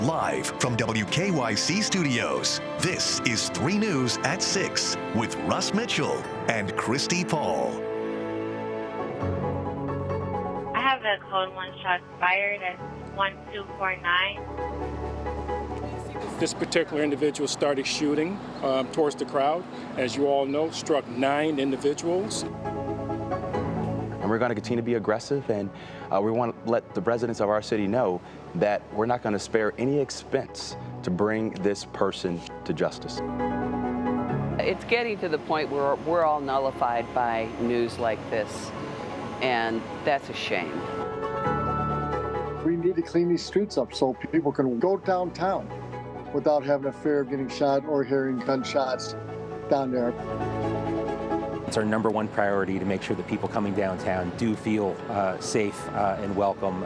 Live from WKYC Studios, this is 3 News at 6 with Russ Mitchell and Christy Paul. I have a code 1 shot fired at 1249. This particular individual started shooting towards the crowd. As you all know, struck 9 individuals. And we're going to continue to be aggressive, and we want to let the residents of our city know that we're not going to spare any expense to bring this person to justice. It's getting to the point where we're all nullified by news like this, and that's a shame. We need to clean these streets up so people can go downtown without having a fear of getting shot or hearing gunshots down there. It's our #1 priority to make sure that people coming downtown do feel safe and welcome.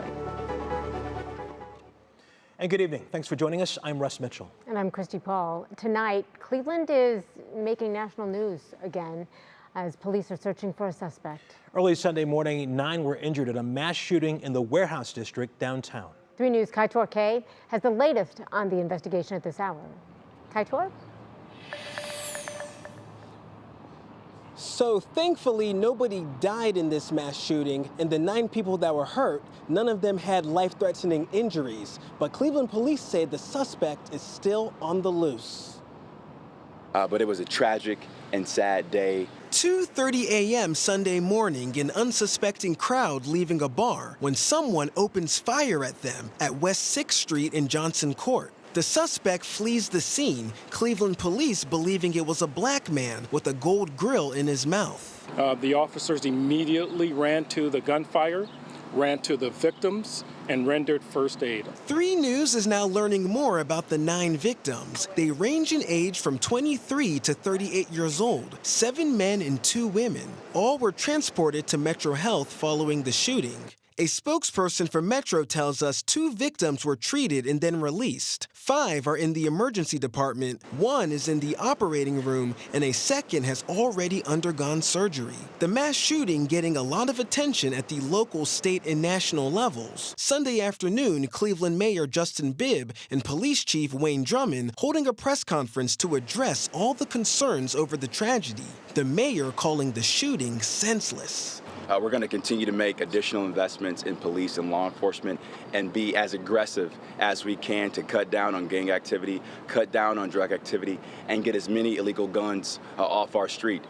And good evening. Thanks for joining us. I'm Russ Mitchell. And I'm Christy Paul. Tonight, Cleveland is making national news again as police are searching for a suspect. Early Sunday morning, 9 were injured at a mass shooting in the Warehouse District downtown. 3 News' Kaitor K has the latest on the investigation at this hour. Kaitor? So thankfully, nobody died in this mass shooting, and the 9 people that were hurt, none of them had life-threatening injuries. But Cleveland police say the suspect is still on the loose. But it was a tragic and sad day. 2:30 a.m. Sunday morning, an unsuspecting crowd leaving a bar when someone opens fire at them at West 6th Street in Johnson Court. The suspect flees the scene, Cleveland police believing it was a black man with a gold grill in his mouth. The officers immediately ran to the gunfire, ran to the victims, and rendered first aid. 3 News is now learning more about the 9 victims. They range in age from 23 to 38 years old, 7 men and 2 women. All were transported to Metro Health following the shooting. A spokesperson for Metro tells us 2 victims were treated and then released. 5 are in the emergency department, 1 is in the operating room, and a second has already undergone surgery. The mass shooting getting a lot of attention at the local, state, and national levels. Sunday afternoon, Cleveland Mayor Justin Bibb and Police Chief Wayne Drummond holding a press conference to address all the concerns over the tragedy. The mayor calling the shooting senseless. We're going to continue to make additional investments in police and law enforcement and be as aggressive as we can to cut down on gang activity, cut down on drug activity, and get as many illegal guns off our street.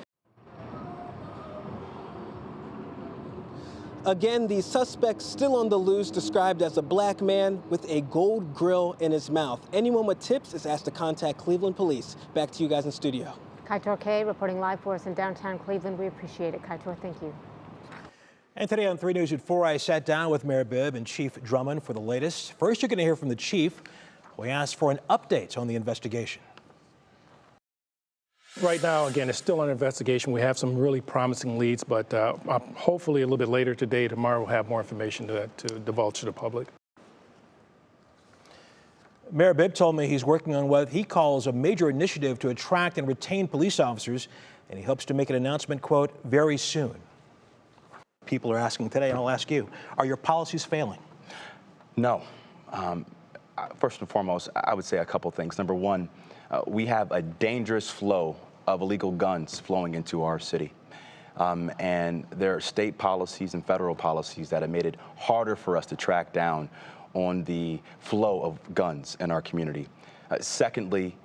Again, the suspect still on the loose, described as a black man with a gold grill in his mouth. Anyone with tips is asked to contact Cleveland Police. Back to you guys in studio. Kaitor K reporting live for us in downtown Cleveland. We appreciate it. Kaitor, thank you. And today on 3 News at 4, I sat down with Mayor Bibb and Chief Drummond for the latest. First, you're going to hear from the chief. We asked for an update on the investigation. Right now, again, it's still an investigation. We have some really promising leads, but hopefully a little bit later today, tomorrow, we'll have more information to divulge to the public. Mayor Bibb told me he's working on what he calls a major initiative to attract and retain police officers, and he hopes to make an announcement, quote, very soon. People are asking today, and I'll ask you, are your policies failing? No. First and foremost, I would say a couple things. Number one, we have a dangerous flow of illegal guns flowing into our city. And there are state policies and federal policies that have made it harder for us to track down on the flow of guns in our community. Secondly,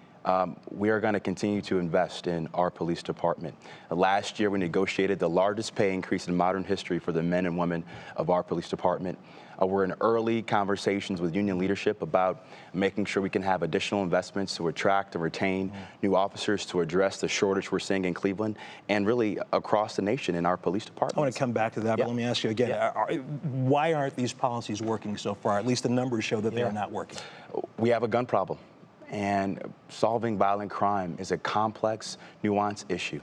we are going to continue to invest in our police department. Last year, we negotiated the largest pay increase in modern history for the men and women of our police department. We're in early conversations with union leadership about making sure we can have additional investments to attract and retain new officers to address the shortage we're seeing in Cleveland and really across the nation in our police department. I want to come back to that, but let me ask you again, why aren't these policies working so far? At least the numbers show that they are not working. We have a gun problem. And solving violent crime is a complex, nuanced issue.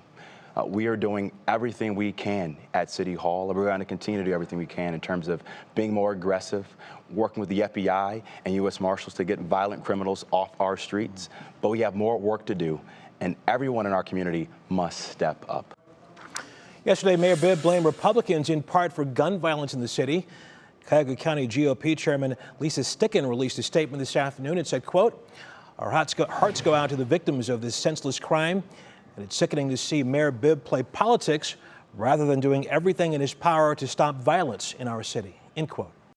We are doing everything we can at City Hall, and we're going to continue to do everything we can in terms of being more aggressive, working with the FBI and U.S. Marshals to get violent criminals off our streets. But we have more work to do, and everyone in our community must step up. Yesterday, Mayor Bibb blamed Republicans in part for gun violence in the city. Cuyahoga County GOP Chairman Lisa Sticken released a statement this afternoon. It said, quote, "Our hearts go out to the victims of this senseless crime, and it's sickening to see Mayor Bibb play politics rather than doing everything in his power to stop violence in our city," end quote.